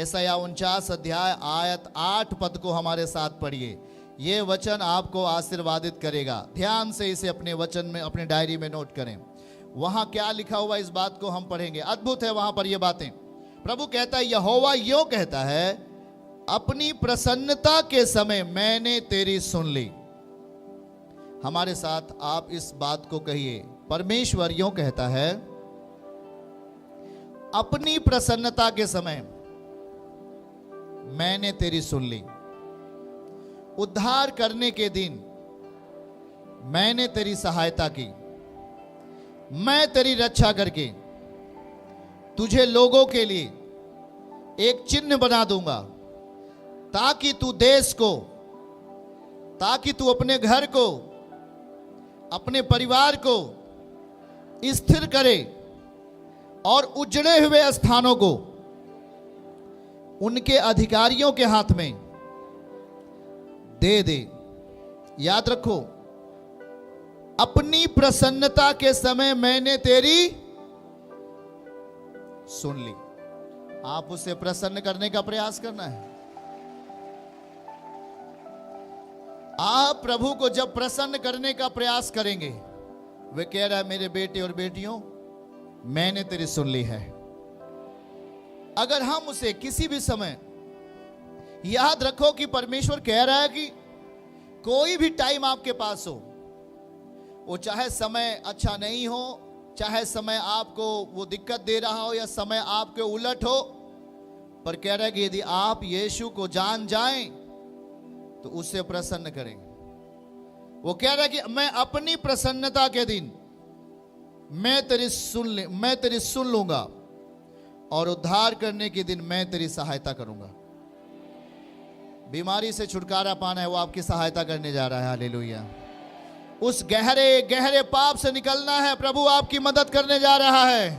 यशायाह 49 अध्याय आयत 8 पद को हमारे साथ पढ़िए। ये वचन आपको आशीर्वादित करेगा। ध्यान से इसे अपने वचन में, अपने डायरी में नोट करें। वहां क्या लिखा हुआ इस बात को हम पढ़ेंगे। अद्भुत है वहां पर ये बातें। प्रभु कहता है, यहोवा यूं कहता है, अपनी प्रसन्नता के समय मैंने तेरी सुन ली। हमारे साथ आप इस बात को कहिए। परमेश्वर यूं कहता है, अपनी प्रसन्नता के समय मैंने तेरी सुन ली। उद्धार करने के दिन मैंने तेरी सहायता की। मैं तेरी रक्षा करके तुझे लोगों के लिए एक चिन्ह बना दूंगा, ताकि तू देश को, ताकि तू अपने घर को, अपने परिवार को स्थिर करे और उजड़े हुए स्थानों को उनके अधिकारियों के हाथ में दे दे। याद रखो, अपनी प्रसन्नता के समय मैंने तेरी सुन ली। आप उसे प्रसन्न करने का प्रयास करना है। आप प्रभु को जब प्रसन्न करने का प्रयास करेंगे, वे कह रहा है, मेरे बेटे और बेटियों, मैंने तेरी सुन ली है। अगर हम उसे किसी भी समय, याद रखो कि परमेश्वर कह रहा है कि कोई भी टाइम आपके पास हो, वो चाहे समय अच्छा नहीं हो, चाहे समय आपको वो दिक्कत दे रहा हो या समय आपके उलट हो, पर कह रहा है कि यदि आप यीशु को जान जाएं तो उससे प्रसन्न करेंगे। वो कह रहा है कि मैं अपनी प्रसन्नता के दिन मैं तेरी सुन लूंगा, और उद्धार करने के दिन मैं तेरी सहायता करूंगा। बीमारी से छुटकारा पाना है, वो आपकी सहायता करने जा रहा है। हालेलुया। उस गहरे गहरे पाप से निकलना है, प्रभु आपकी मदद करने जा रहा है।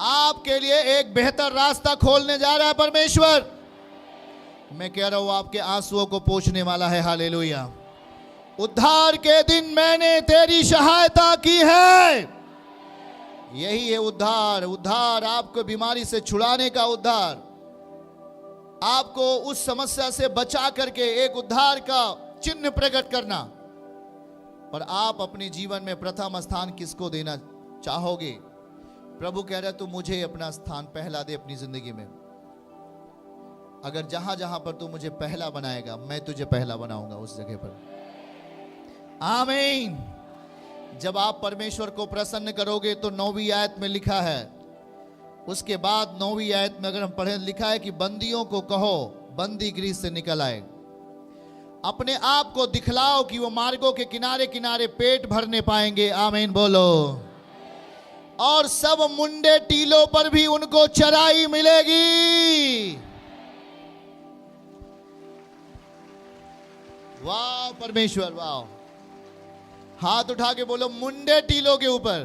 आपके लिए एक बेहतर रास्ता खोलने जा रहा है परमेश्वर। मैं कह रहा हूं, आपके आंसुओं को पोंछने वाला है। हालेलुया। उद्धार के दिन मैंने तेरी सहायता की है। यही है उद्धार। उद्धार आपको बीमारी से छुड़ाने का उद्धार, आपको उस समस्या से बचा करके एक उद्धार का चिन्ह प्रकट करना। पर आप अपने जीवन में प्रथम स्थान किसको देना चाहोगे? प्रभु कह रहा है, तू मुझे अपना स्थान पहला दे अपनी जिंदगी में। अगर जहां जहां पर तू मुझे पहला बनाएगा, मैं तुझे पहला बनाऊंगा उस जगह पर। आमीन। जब आप परमेश्वर को प्रसन्न करोगे तो 9वीं आयत में लिखा है, उसके बाद 9वीं आयत में अगर हम पढ़ें, लिखा है कि बंदियों को कहो बंदी गृह से निकल आए। अपने आप को दिखलाओ कि वो मार्गों के किनारे किनारे पेट भरने पाएंगे। आमीन बोलो। और सब मुंडे टीलों पर भी उनको चराई मिलेगी। वाह परमेश्वर, वाह। हाथ उठा के बोलो, मुंडे टीलों के ऊपर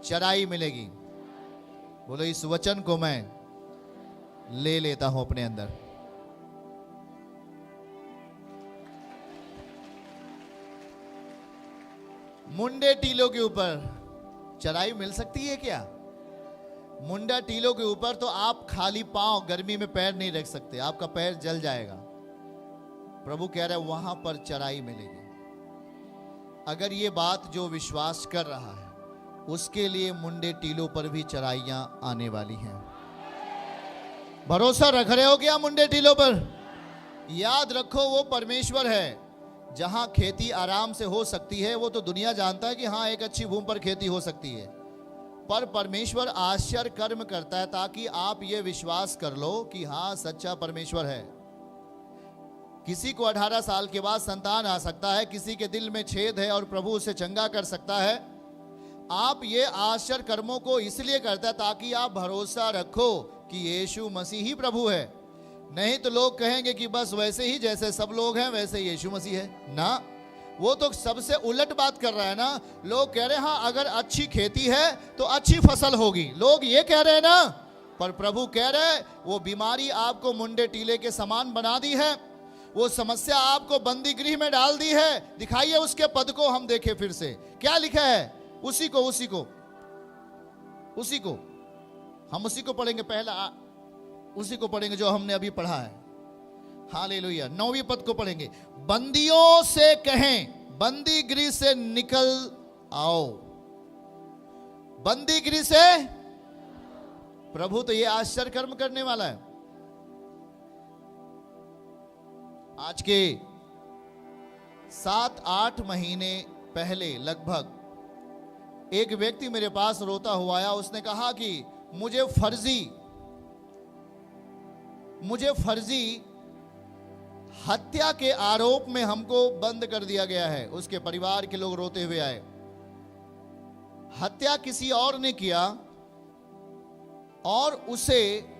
चराई मिलेगी। बोलो, इस वचन को मैं ले लेता हूं अपने अंदर। मुंडे टीलों के ऊपर चराई मिल सकती है क्या? मुंडा टीलों के ऊपर तो आप खाली पांव गर्मी में पैर नहीं रख सकते, आपका पैर जल जाएगा। प्रभु कह रहा है वहां पर चराई मिलेगी। अगर ये बात जो विश्वास कर रहा है, उसके लिए मुंडे टीलों पर भी चराइयां आने वाली हैं। भरोसा रख रहे हो क्या मुंडे टीलों पर? याद रखो, वो परमेश्वर है। जहां खेती आराम से हो सकती है, वो तो दुनिया जानता है कि हाँ, एक अच्छी भूमि पर खेती हो सकती है, पर परमेश्वर आश्चर्य कर्म करता है ताकि आप ये विश्वास कर लो कि हाँ, सच्चा परमेश्वर है। किसी को 18 साल के बाद संतान आ सकता है, किसी के दिल में छेद है और प्रभु उसे चंगा कर सकता है। आप ये आश्चर्य कर्मों को इसलिए करता है ताकि आप भरोसा रखो कि यीशु मसीह ही प्रभु है। नहीं तो लोग कहेंगे कि बस वैसे ही जैसे सब लोग हैं वैसे यीशु मसीह है ना। वो तो सबसे उलट बात कर रहा है ना। लोग कह रहे हैं हाँ, अगर अच्छी खेती है तो अच्छी फसल होगी, लोग ये कह रहे हैं ना। पर प्रभु कह रहे, वो बीमारी आपको मुंडे टीले के समान बना दी है, वो समस्या आपको बंदी गृह में डाल दी है। दिखाइए उसके पद को हम देखें फिर से, क्या लिखा है। उसी को हम उसी को पढ़ेंगे। उसी को पढ़ेंगे जो हमने अभी पढ़ा है। हालेलुया। 9वीं पद को पढ़ेंगे। बंदियों से कहें, बंदी गृह से निकल आओ। बंदी गृह से, प्रभु तो ये आश्चर्य कर्म करने वाला है। आज के 7-8 महीने पहले लगभग एक व्यक्ति मेरे पास रोता हुआ आया। उसने कहा कि मुझे फर्जी हत्या के आरोप में हमको बंद कर दिया गया है। उसके परिवार के लोग रोते हुए आए। हत्या किसी और ने किया और उसे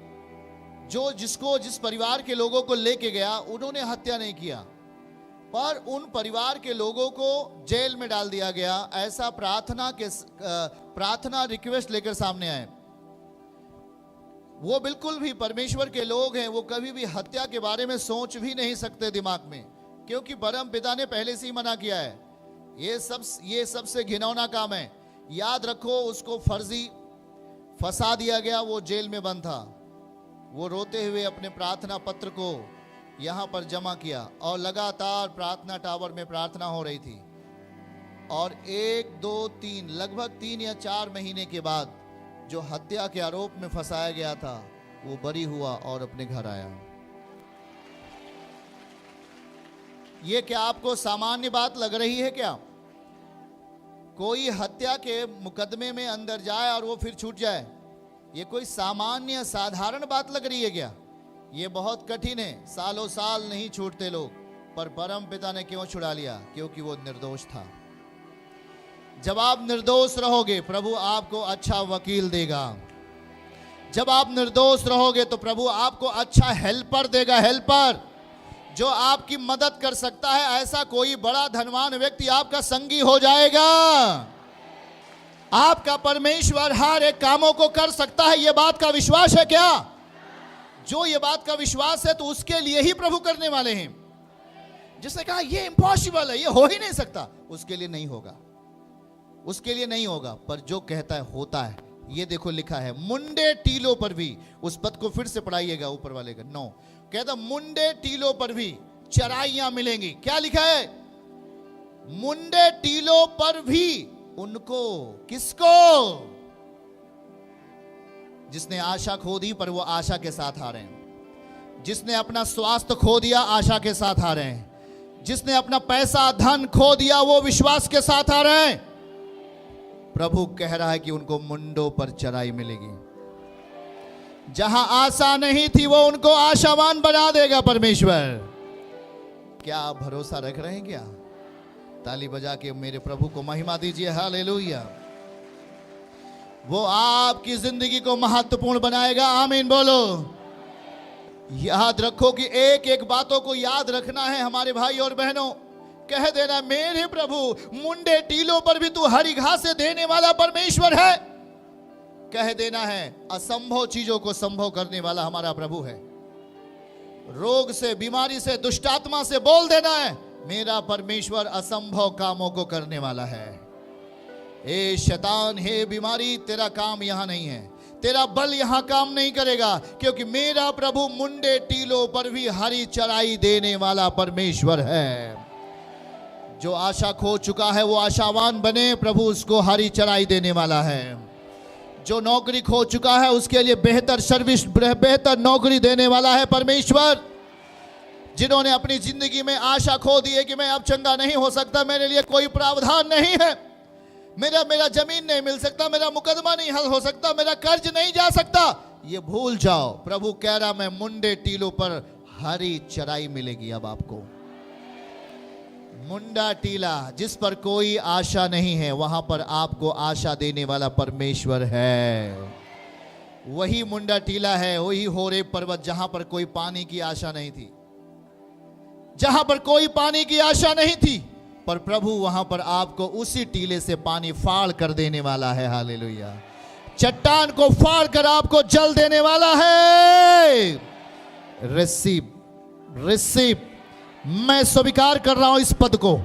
जिस परिवार के लोगों को लेके गया, उन्होंने हत्या नहीं किया, पर उन परिवार के लोगों को जेल में डाल दिया गया। ऐसा प्रार्थना रिक्वेस्ट लेकर सामने आए। वो बिल्कुल भी परमेश्वर के लोग हैं। वो कभी भी हत्या के बारे में सोच भी नहीं सकते दिमाग में, क्योंकि परम पिता ने पहले से ही मना किया है। ये सबसे घिनौना काम है। याद रखो, उसको फर्जी फंसा दिया गया, वो जेल में बंद था। वो रोते हुए अपने प्रार्थना पत्र को यहाँ पर जमा किया और लगातार प्रार्थना टावर में प्रार्थना हो रही थी। और 1, 2, 3 लगभग 3 या 4 महीने के बाद जो हत्या के आरोप में फंसाया गया था, वो बरी हुआ और अपने घर आया। ये क्या आपको सामान्य बात लग रही है क्या? कोई हत्या के मुकदमे में अंदर जाए और वो फिर छूट जाए, ये कोई सामान्य साधारण बात लग रही है क्या? ये बहुत कठिन है। सालों साल नहीं छूटते लोग, पर परम पिता ने क्यों छुड़ा लिया? क्योंकि वो निर्दोष था। जब आप निर्दोष रहोगे, प्रभु आपको अच्छा वकील देगा। जब आप निर्दोष रहोगे तो प्रभु आपको अच्छा हेल्पर देगा, हेल्पर जो आपकी मदद कर सकता है। ऐसा कोई बड़ा धनवान व्यक्ति आपका संगी हो जाएगा। आपका परमेश्वर हर एक कामों को कर सकता है। यह बात का विश्वास है क्या? जो ये बात का विश्वास है तो उसके लिए ही प्रभु करने वाले हैं। जिसने कहा ये इम्पॉसिबल है, ये हो ही नहीं सकता, उसके लिए नहीं होगा, उसके लिए नहीं होगा। पर जो कहता है होता है। ये देखो लिखा है, मुंडे टीलों पर भी, उस पद को फिर से पढ़ाइएगा ऊपर वाले का 9, कहता मुंडे टीलों पर भी चराइयां मिलेंगी। क्या लिखा है? मुंडे टीलों पर भी उनको, किसको? जिसने आशा खो दी पर वो आशा के साथ आ रहे हैं। जिसने अपना स्वास्थ्य खो दिया, आशा के साथ आ रहे हैं। जिसने अपना पैसा धन खो दिया, वो विश्वास के साथ आ रहे हैं। प्रभु कह रहा है कि उनको मुंडों पर चराई मिलेगी। जहां आशा नहीं थी, वो उनको आशावान बना देगा परमेश्वर। क्या आप भरोसा रख रहे हैं क्या? ताली बजा के मेरे प्रभु को महिमा दीजिए। हालेलुया। वो आपकी जिंदगी को महत्वपूर्ण बनाएगा। आमीन बोलो। याद रखो कि एक एक बातों को याद रखना है हमारे भाई और बहनों। कह देना, मेरे प्रभु मुंडे टीलों पर भी तू हरी घासें देने वाला परमेश्वर है। कह देना है, असंभव चीजों को संभव करने वाला हमारा प्रभु है। रोग से, बीमारी से, दुष्टात्मा से बोल देना है, मेरा परमेश्वर असंभव कामों को करने वाला है। ए शैतान, हे बीमारी, तेरा काम यहां नहीं है, तेरा बल यहां काम नहीं करेगा, क्योंकि मेरा प्रभु मुंडे टीलों पर भी हरी चराई देने वाला परमेश्वर है। जो आशा खो चुका है वो आशावान बने, प्रभु उसको हरी चराई देने वाला है। जो नौकरी खो चुका है उसके लिए बेहतर सर्विस, बेहतर नौकरी देने वाला है परमेश्वर। जिन्होंने अपनी जिंदगी में आशा खो दी है कि मैं अब चंगा नहीं हो सकता, मेरे लिए कोई प्रावधान नहीं है, मेरा जमीन नहीं मिल सकता, मेरा मुकदमा नहीं हल हो सकता, मेरा कर्ज नहीं जा सकता, ये भूल जाओ। प्रभु कह रहा, मैं मुंडे टीलों पर हरी चराई मिलेगी। अब आपको मुंडा टीला, जिस पर कोई आशा नहीं है, वहां पर आपको आशा देने वाला परमेश्वर है। वही मुंडा टीला है, वही होरेब पर्वत, जहां पर कोई पानी की आशा नहीं थी, जहां पर कोई पानी की आशा नहीं थी, पर प्रभु वहां पर आपको उसी टीले से पानी फाड़ कर देने वाला है। हालेलुया। चट्टान को फाड़ कर आपको जल देने वाला है। रिसीव। मैं स्वीकार कर रहा हूं इस पद को,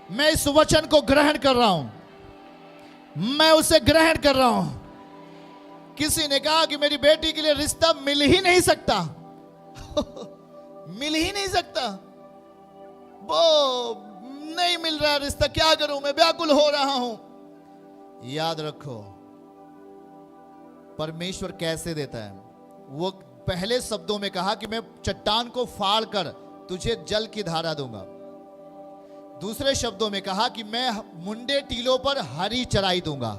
मैं इस वचन को ग्रहण कर रहा हूं, मैं उसे ग्रहण कर रहा हूं। किसी ने कहा कि मेरी बेटी के लिए रिश्ता मिल ही नहीं सकता मिल ही नहीं सकता, वो नहीं मिल रहा रिश्ता, क्या करूं, मैं व्याकुल हो रहा हूं। याद रखो परमेश्वर कैसे देता है। वो पहले शब्दों में कहा कि मैं चट्टान को फाड़ कर तुझे जल की धारा दूंगा। दूसरे शब्दों में कहा कि मैं मुंडे टीलों पर हरी चराई दूंगा।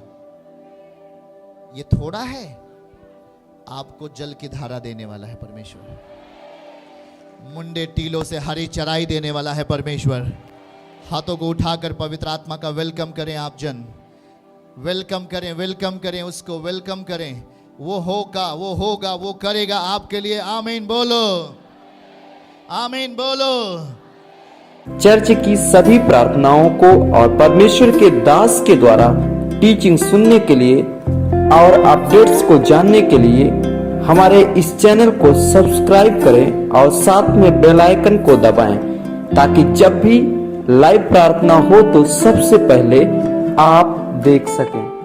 ये थोड़ा है, आपको जल की धारा देने वाला है परमेश्वर। मुंडे टीलों से हरी चराई देने वाला है परमेश्वर। हाथों को उठाकर पवित्र आत्मा का वेलकम करें आप जन, वेलकम करें उसको, वेलकम करें। वो होगा, वो करेगा आपके लिए। आमीन बोलो, आमीन बोलो। चर्च की सभी प्रार्थनाओं को और परमेश्वर के दास के द्वारा टीचिंग सुनने के लिए और अपडेट्स को जानने के लिए हमारे इस चैनल को सब्सक्राइब करें और साथ में बेल आइकन को दबाएं, ताकि जब भी लाइव प्रार्थना हो तो सबसे पहले आप देख सकें।